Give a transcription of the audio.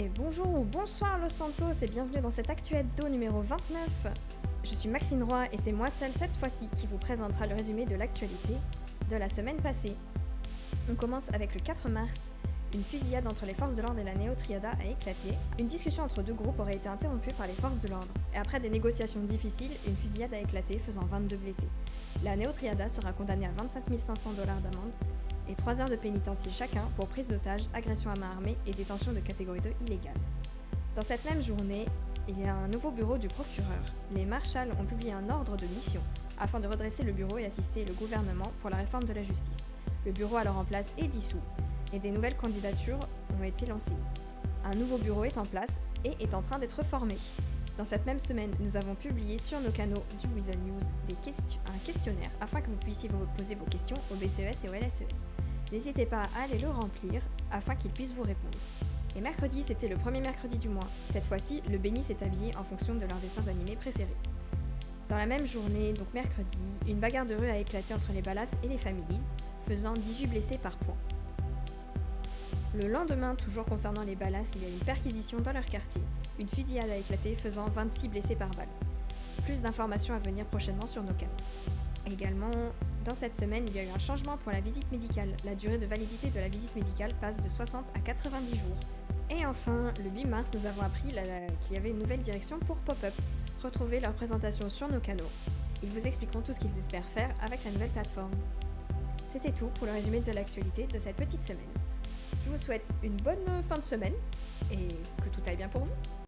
Et bonjour ou bonsoir Los Santos et bienvenue dans cette Actu Hebdo numéro 29. Je suis Maxine Roy et c'est moi seule cette fois-ci qui vous présentera le résumé de l'actualité de la semaine passée. On commence avec le 4 mars. Une fusillade entre les forces de l'ordre et la Néo-Triada a éclaté. Une discussion entre deux groupes aurait été interrompue par les forces de l'ordre. Et après des négociations difficiles, une fusillade a éclaté faisant 22 blessés. La Néo-Triada sera condamnée à 25 500 $ d'amende et 3 heures de pénitencier chacun pour prise d'otage, agression à main armée et détention de catégorie 2 illégale. Dans cette même journée, il y a un nouveau bureau du procureur. Les marshals ont publié un ordre de mission afin de redresser le bureau et assister le gouvernement pour la réforme de la justice. Le bureau alors en place est dissous et des nouvelles candidatures ont été lancées. Un nouveau bureau est en place et est en train d'être formé. Dans cette même semaine, nous avons publié sur nos canaux du Weasel News un questionnaire afin que vous puissiez vous poser vos questions au BCES et au LSES. N'hésitez pas à aller le remplir afin qu'ils puissent vous répondre. Et mercredi, c'était le premier mercredi du mois. Cette fois-ci, le Béni s'est habillé en fonction de leurs dessins animés préférés. Dans la même journée, donc mercredi, une bagarre de rue a éclaté entre les Ballas et les Families, faisant 18 blessés par point. Le lendemain, toujours concernant les Ballas, il y a eu une perquisition dans leur quartier. Une fusillade a éclaté, faisant 26 blessés par balle. Plus d'informations à venir prochainement sur nos canaux. Également, dans cette semaine, il y a eu un changement pour la visite médicale. La durée de validité de la visite médicale passe de 60 à 90 jours. Et enfin, le 8 mars, nous avons appris qu'il y avait une nouvelle direction pour Pop-Up. Retrouvez leur présentation sur nos canaux. Ils vous expliqueront tout ce qu'ils espèrent faire avec la nouvelle plateforme. C'était tout pour le résumé de l'actualité de cette petite semaine. Je vous souhaite une bonne fin de semaine et que tout aille bien pour vous.